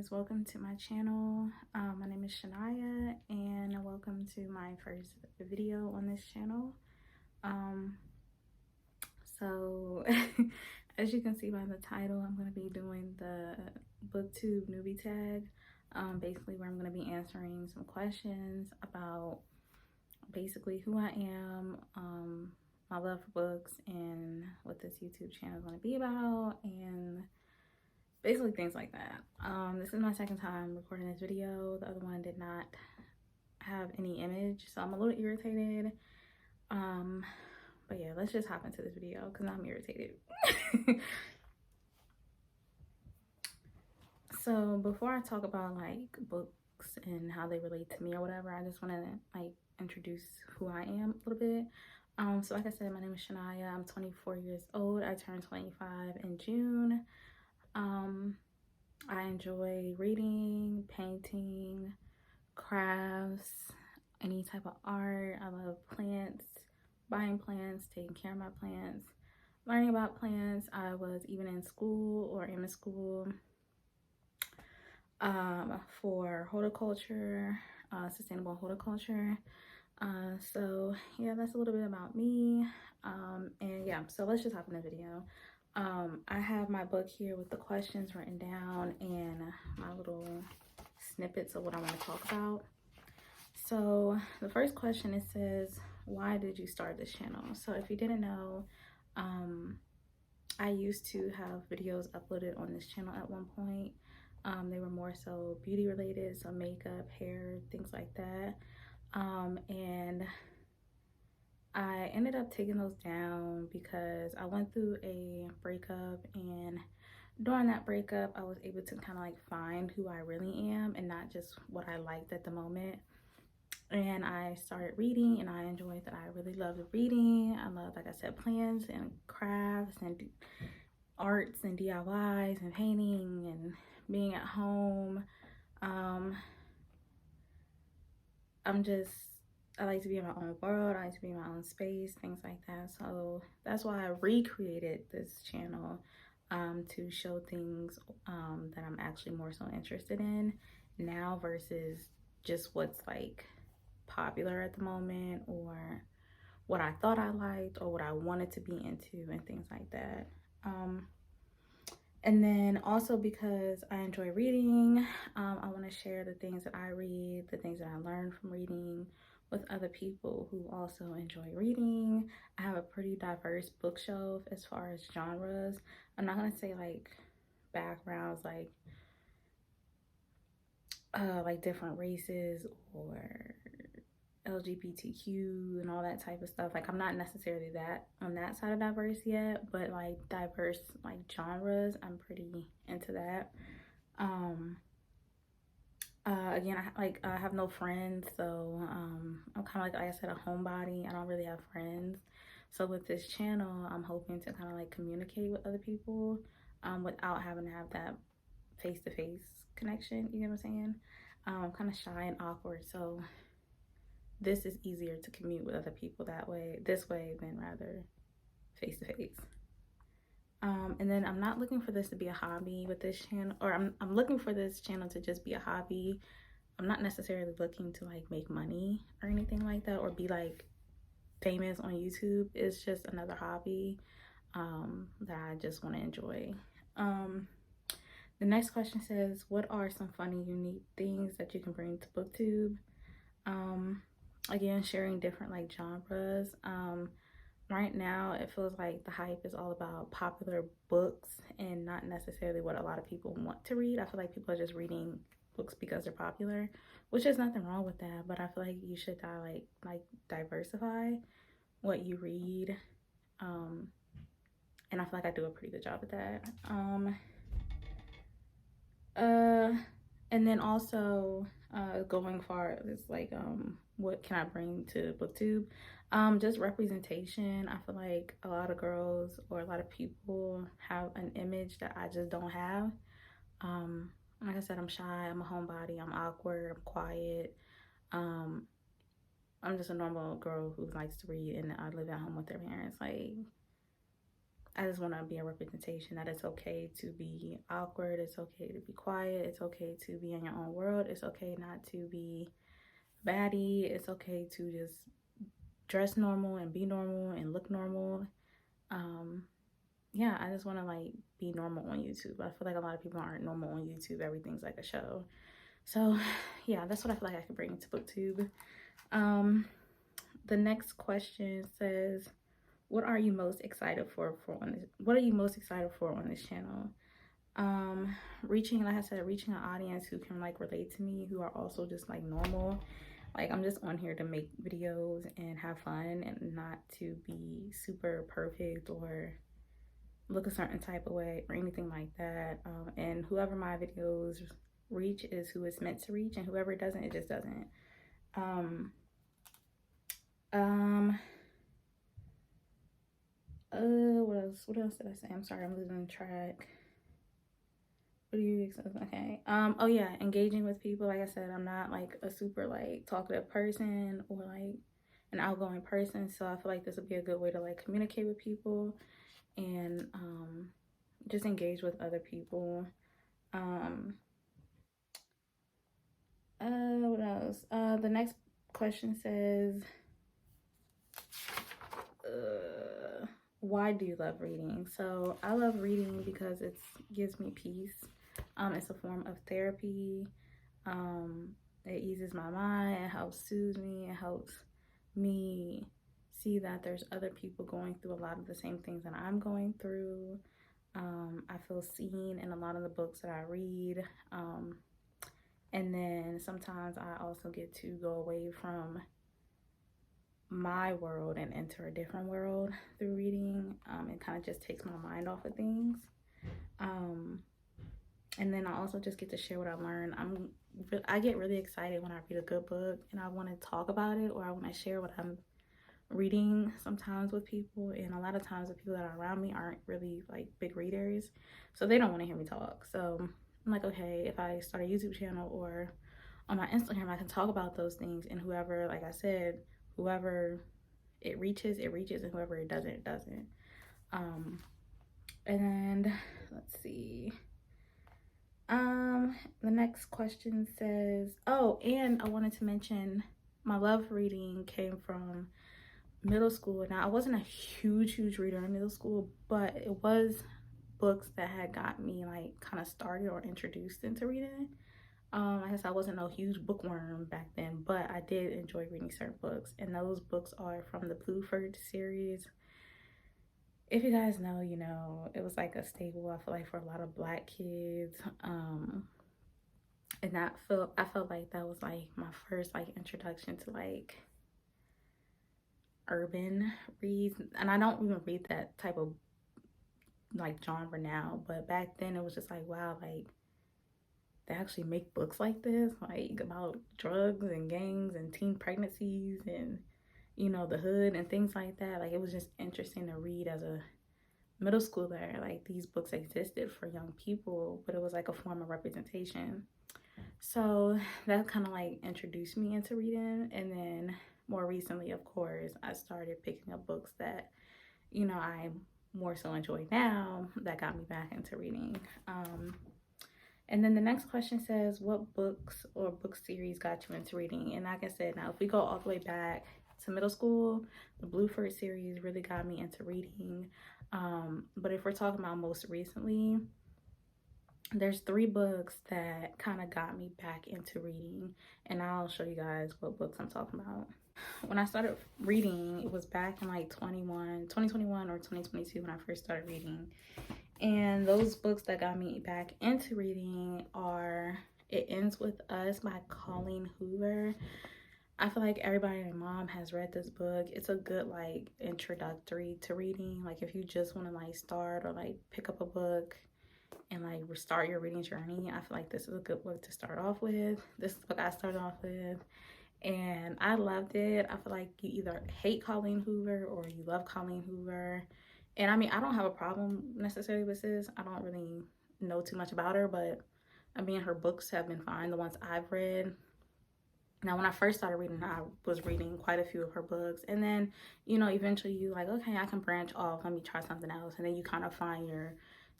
guys, welcome to my channel. My name is Shania and welcome to my first video on this channel. So as you can see by the title, I'm going to be doing the Booktube newbie tag, basically where I'm going to be answering some questions about basically who I am, my love for books, and what this YouTube channel is going to be about, and basically things like that. This is my second time recording this video. The other one did not have any image, so I'm a little irritated. But yeah, let's just hop into this video because I'm irritated. So before I talk about like books and how they relate to me or whatever, I just want to like introduce who I am a little bit. So like I said, my name is Shania. I'm 24 years old. I turned 25 in June. I enjoy reading, painting, crafts, any type of art. I love plants, buying plants, taking care of my plants, learning about plants. I was even in school or in school for horticulture, sustainable horticulture. So yeah, that's a little bit about me. And yeah, so let's just hop in the video. I have my book here with the questions written down and my little snippets of what I want to talk about. So the first question, it says, why did you start this channel? So if you didn't know, I used to have videos uploaded on this channel at one point. They were more so beauty related, so makeup, hair, things like that. And I ended up taking those down because I went through a breakup, and during that breakup I was able to kind of like find who I really am and not just what I liked at the moment. And I started reading, and I enjoyed that. I really loved reading. I love, like I said, plants and crafts and arts and DIYs and painting and being at home. I like to be in my own world. I like to be in my own space, things like that. So that's why I recreated this channel, to show things that I'm actually more so interested in now versus just what's like popular at the moment, or what I thought I liked, or what I wanted to be into, and things like that. And then also because I enjoy reading, I want to share the things that I read, the things that I learned from reading, with other people who also enjoy reading. I have a pretty diverse bookshelf as far as genres. I'm not gonna say like backgrounds, like different races or LGBTQ and all that type of stuff. Like, I'm not necessarily that on that side of diverse yet, but like diverse like genres, I'm pretty into that. Again, I have no friends, so I'm kind of like I said, a homebody. I don't really have friends. So with this channel, I'm hoping to kind of like communicate with other people without having to have that face-to-face connection. You know what I'm saying? I'm kind of shy and awkward, so this is easier to commute with other people this way than rather face-to-face. And then I'm not looking for this to be a hobby with this channel, or I'm looking for this channel to just be a hobby. I'm not necessarily looking to like make money or anything like that, or be like famous on YouTube. It's just another hobby that I just want to enjoy. The next question says, what are some funny, unique things that you can bring to Booktube? Again, sharing different like genres. Right now it feels like the hype is all about popular books and not necessarily what a lot of people want to read. I feel like people are just reading books because they're popular, which is nothing wrong with that, but I feel like you should like diversify what you read. And I feel like I do a pretty good job at that. And then also going far is like what can I bring to Booktube? Just representation. I feel like a lot of girls or a lot of people have an image that I just don't have. Like I said, I'm shy, I'm a homebody, I'm awkward, I'm quiet. I'm just a normal girl who likes to read, and I live at home with their parents. Like, I just want to be a representation that it's okay to be awkward, it's okay to be quiet, it's okay to be in your own world, it's okay not to be baddie, it's okay to just dress normal and be normal and look normal. Yeah, I just want to like be normal on YouTube. I feel like a lot of people aren't normal on YouTube. Everything's like a show. So yeah, that's what I feel like I could bring to BookTube. The next question says, what are you most excited for on this? What are you most excited for on this channel? Reaching, like I said, reaching an audience who can like relate to me, who are also just like normal. Like, I'm just on here to make videos and have fun and not to be super perfect or look a certain type of way or anything like that. And whoever my videos reach is who it's meant to reach, and whoever it doesn't, it just doesn't. What else did I say? I'm sorry, I'm losing track. What do you expect? Okay. Oh yeah, engaging with people. Like I said, I'm not like a super like talkative person or like an outgoing person, so I feel like this would be a good way to like communicate with people and just engage with other people. What else? The next question says, why do you love reading? So I love reading because it gives me peace. It's a form of therapy. It eases my mind, it helps soothe me, it helps me see that there's other people going through a lot of the same things that I'm going through. I feel seen in a lot of the books that I read. And then sometimes I also get to go away from my world and enter a different world through reading. It kind of just takes my mind off of things. And then I also just get to share what I learned. I get really excited when I read a good book and I want to talk about it, or I want to share what I'm reading sometimes with people. And a lot of times the people that are around me aren't really like big readers, so they don't want to hear me talk. So I'm like, okay, if I start a YouTube channel or on my Instagram, I can talk about those things, and whoever, like I said, whoever it reaches, and whoever it doesn't, it doesn't. And let's see. The next question says, oh, and I wanted to mention my love reading came from middle school. Now, I wasn't a huge reader in middle school, but it was books that had got me like kind of started or introduced into reading. I guess I wasn't a huge bookworm back then, but I did enjoy reading certain books, and those books are from the Blueford series. If you guys know, you know, it was like a staple, I feel like, for a lot of Black kids. And I felt like that was like my first like introduction to like urban reads. And I don't even read that type of like genre now, but back then it was just like, wow, like they actually make books like this, like about drugs and gangs and teen pregnancies and, you know, the hood and things like that. Like, it was just interesting to read as a middle schooler. Like, these books existed for young people, but it was like a form of representation. So that kind of like introduced me into reading. And then more recently, of course, I started picking up books that, you know, I more so enjoy now, that got me back into reading. And then the next question says, what books or book series got you into reading? And like I said, now if we go all the way back to middle school, the Blueford series really got me into reading. But if we're talking about most recently, there's 3 books that kind of got me back into reading, and I'll show you guys what books I'm talking about. When I started reading, it was back in like 2021 or 2022 when I first started reading. And those books that got me back into reading are It Ends With Us by Colleen Hoover. I feel like everybody and their mom has read this book. It's a good like introductory to reading. Like, if you just want to like start or like pick up a book and like restart your reading journey, I feel like this is a good book to start off with. This is the book I started off with, and I loved it. I feel like you either hate Colleen Hoover or you love Colleen Hoover. And I mean, I don't have a problem necessarily with this. I don't really know too much about her, but I mean, her books have been fine, the ones I've read. Now, when I first started reading, I was reading quite a few of her books. And then, you know, eventually you like, okay, I can branch off. Let me try something else. And then you kind of find your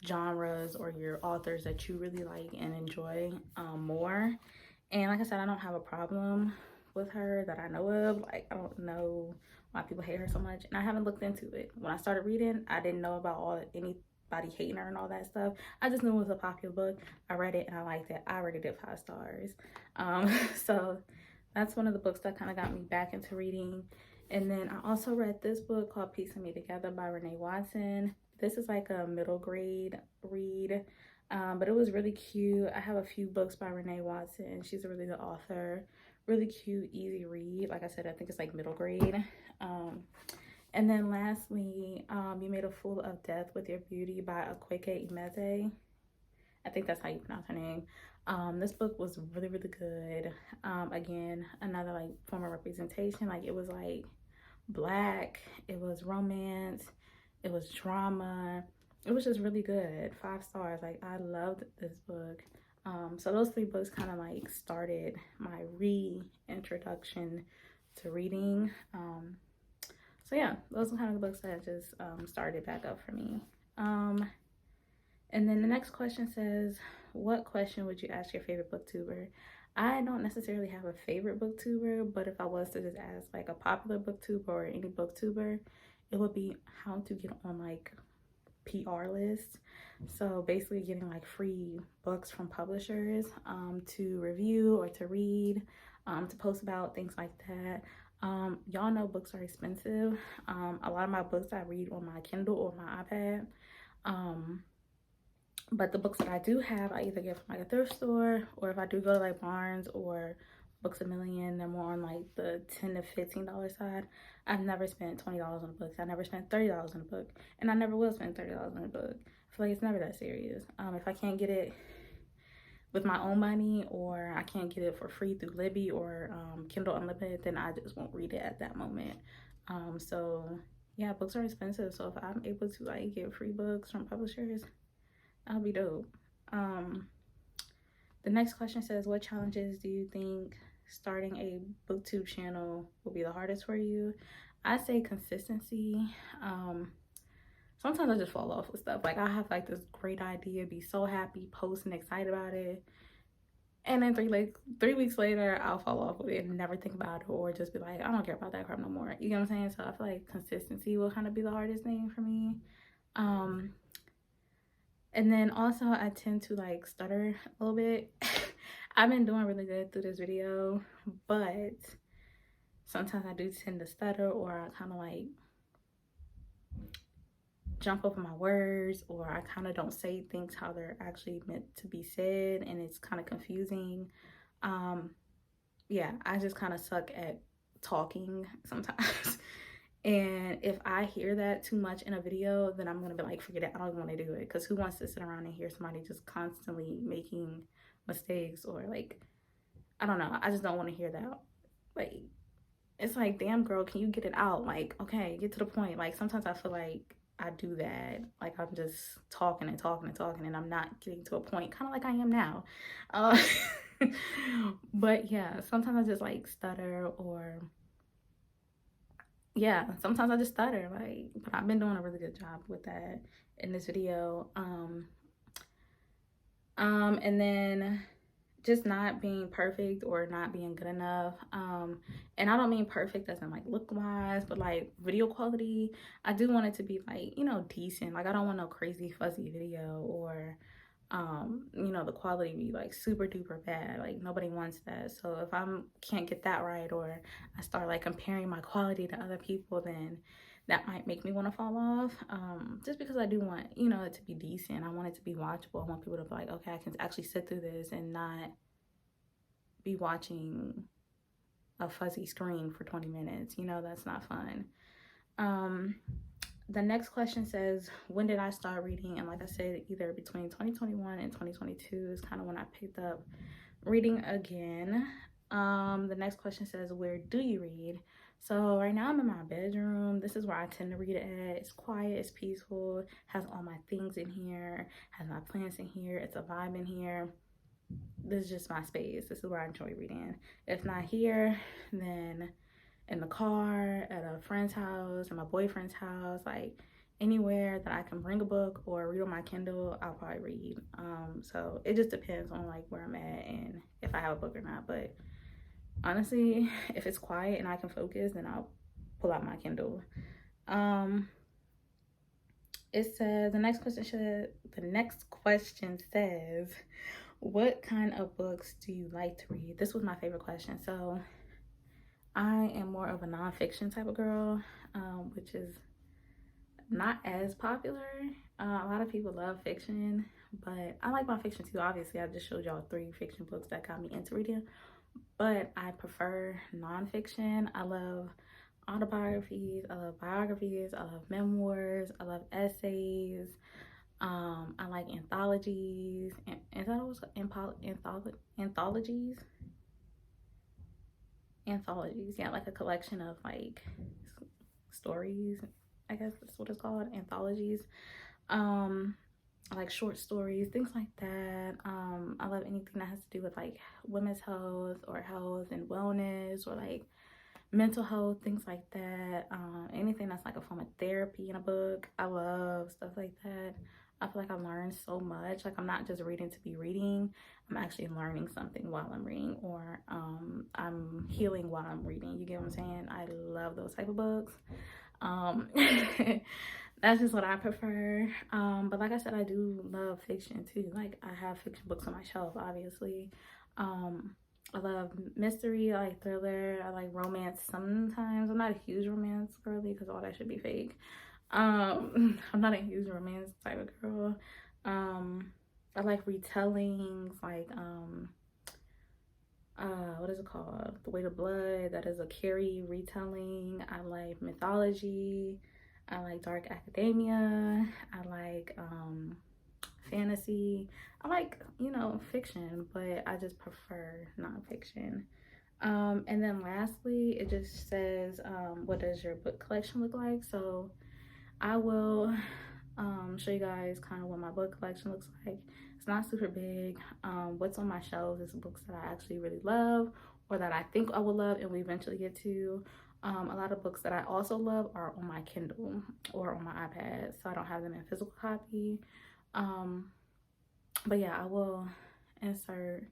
genres or your authors that you really like and enjoy more. And like I said, I don't have a problem with her that I know of. Like, I don't know why people hate her so much. And I haven't looked into it. When I started reading, I didn't know about anybody hating her and all that stuff. I just knew it was a popular book. I read it and I liked it. I rated it 5 stars. So that's one of the books that kind of got me back into reading. And then I also read this book called Piecing Me Together by Renee Watson. This is like a middle grade read, but it was really cute. I have a few books by Renee Watson. She's a really good author. Really cute, easy read. Like I said, I think it's like middle grade. And then lastly, You Made a Fool of Death with Your Beauty by Akweke Imeze. I think that's how you pronounce her name. This book was really, really good. Again, another like form of representation. Like, it was like Black, it was romance, it was drama. It was just really good. 5 stars. Like, I loved this book. So those 3 books kind of like started my reintroduction to reading. So yeah, those are kind of the books that just started back up for me. And then the next question says, what question would you ask your favorite booktuber? I don't necessarily have a favorite booktuber, but if I was to just ask like a popular booktuber or any booktuber, it would be how to get on like PR lists. So basically getting like free books from publishers to review or to read, to post about, things like that. Y'all know books are expensive. A lot of my books I read on my Kindle or my iPad. But the books that I do have, I either get from like a thrift store, or if I do go to like Barnes or Books A Million, they're more on like the $10 to $15 side. I've never spent $20 on a book. I never spent $30 on a book, and I never will spend $30 on a book. I feel like it's never that serious. If I can't get it with my own money, or I can't get it for free through Libby or Kindle Unlimited, then I just won't read it at that moment. So yeah, books are expensive. So if I'm able to like get free books from publishers, that'll be dope. The next question says, what challenges do you think starting a booktube channel will be the hardest for you? I say consistency. Sometimes I just fall off with stuff. Like, I have like this great idea, be so happy, post and excited about it, and then 3 weeks later I'll fall off with it and never think about it, or just be like, I don't care about that crap no more. You know what I'm saying? So I feel like consistency will kind of be the hardest thing for me. And then also I tend to like stutter a little bit. I've been doing really good through this video, but sometimes I do tend to stutter, or I kind of like jump over my words, or I kind of don't say things how they're actually meant to be said, and it's kind of confusing. Yeah, I just kind of suck at talking sometimes. And if I hear that too much in a video, then I'm gonna be like, forget it, I don't want to do it. Because who wants to sit around and hear somebody just constantly making mistakes, or like, I don't know, I just don't want to hear that. Like, it's like, damn girl, can you get it out? Like, okay, get to the point. Like, sometimes I feel like I do that. Like, I'm just talking and talking and talking, and I'm not getting to a point, kind of like I am now. But yeah, sometimes I just like stutter, or yeah, sometimes I just stutter, like, but I've been doing a really good job with that in this video. And then just not being perfect or not being good enough. And I don't mean perfect as in like look wise, but like video quality. I do want it to be like, you know, decent. Like, I don't want no crazy fuzzy video, or you know, the quality be like super duper bad. Like, nobody wants that. So if I can't get that right, or I start like comparing my quality to other people, then that might make me want to fall off. Just because I do want, you know, it to be decent. I want it to be watchable. I want people to be like, okay, I can actually sit through this and not be watching a fuzzy screen for 20 minutes. You know, that's not fun. The next question says, when did I start reading? And like I said, either between 2021 and 2022 is kind of when I picked up reading again. The next question says, where do you read? So right now I'm in my bedroom. This is where I tend to read at. It's quiet, it's peaceful, has all my things in here, has my plants in here, it's a vibe in here. this is just my space. This is where I enjoy reading. If not here, then in the car, at a friend's house, at my boyfriend's house, like anywhere that I can bring a book or read on my Kindle, I'll probably read. So it just depends on like where I'm at and if I have a book or not. But honestly, if it's quiet and I can focus, then I'll pull out my Kindle. It says the next question says, what kind of books do you like to read? This was my favorite question. So I am more of a nonfiction type of girl, which is not as popular. A lot of people love fiction, but I like nonfiction too. Obviously, I just showed y'all 3 fiction books that got me into reading, but I prefer nonfiction. I love autobiographies, I love biographies, I love memoirs, I love essays. I like anthologies. Is that what anthologies? Anthologies, yeah, like a collection of like stories. I guess that's what it's called, anthologies. I like short stories, things like that. I love anything that has to do with like women's health or health and wellness or like mental health, things like that. Anything that's like a form of therapy in a book. I love stuff like that. I feel like I learned so much. Like I'm not just reading to be reading. I'm actually learning something while I'm reading, or I'm healing while I'm reading. You get what I'm saying? I love those type of books. That's just what I prefer. But like I said, I do love fiction too. Like I have fiction books on my shelf, obviously. I love mystery, I like thriller, I like romance sometimes. I'm not a huge romance girly because all that should be fake. I'm not a huge romance type of girl. I like retellings, like what is it called? The Weight of Blood. That is a Carrie retelling. I like mythology. I like dark academia. I like fantasy. I like, you know, fiction, but I just prefer nonfiction. And then lastly, it just says, what does your book collection look like? So I will show you guys kind of what my book collection looks like. It's not super big. What's on my shelves is books that I actually really love or that I think I will love and we eventually get to. A lot of books that I also love are on my Kindle or on my iPad, so I don't have them in physical copy. But yeah, I will insert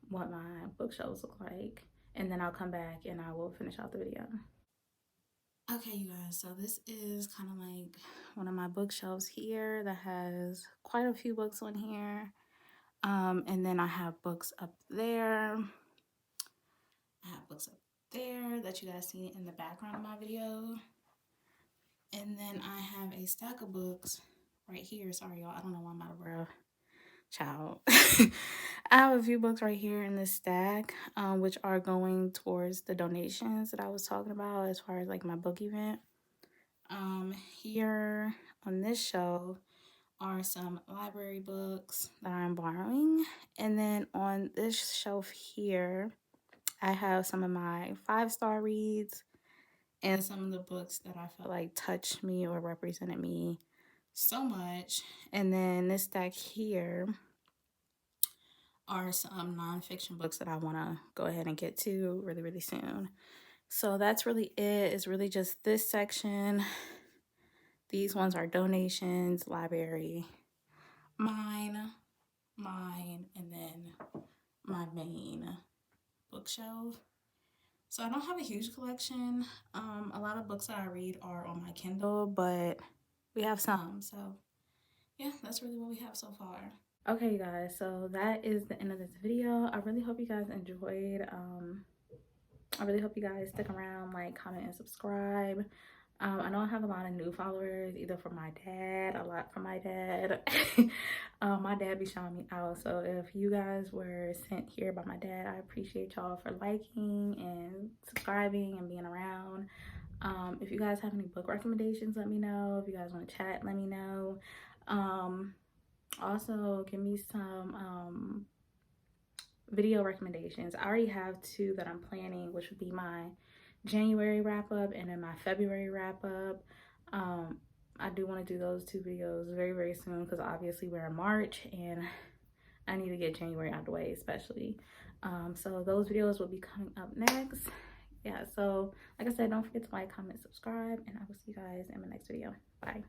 what my bookshelves look like, and then I'll come back and I will finish out the video. Okay, you guys, so this is kind of like one of my bookshelves here that has quite a few books on here. And then I have books up there. I have books up there that you guys see in the background of my video. And then I have a stack of books right here. Sorry, y'all, I don't know why I'm out of breath. Child. I have a few books right here in this stack, which are going towards the donations that I was talking about as far as like my book event. Here on this shelf are some library books that I'm borrowing, and then on this shelf here I have some of my 5-star reads and some of the books that I felt like touched me or represented me so much. And then this stack here are some nonfiction books that I want to go ahead and get to really soon. So that's really it. It's really just this section. These ones are donations, library, mine, and then my main bookshelf. So I don't have a huge collection. A lot of books that I read are on my Kindle, but we have some. So yeah, that's really what we have so far. Okay, you guys, so that is the end of this video. I really hope you guys enjoyed. I really hope you guys stick around, like, comment, and subscribe. I know I have a lot of new followers, either from my dad, a lot from my dad. My dad be showing me out, so if you guys were sent here by my dad, I appreciate y'all for liking and subscribing and being around. If you guys have any book recommendations, let me know. If you guys want to chat, let me know. Also, give me some video recommendations. I already have 2 that I'm planning, which would be my January wrap up and then my February wrap up. I do want to do those 2 videos very soon because obviously we're in March and I need to get January out of the way, especially. So those videos will be coming up next. Yeah, so like I said, don't forget to like, comment, subscribe, and I will see you guys in my next video. Bye.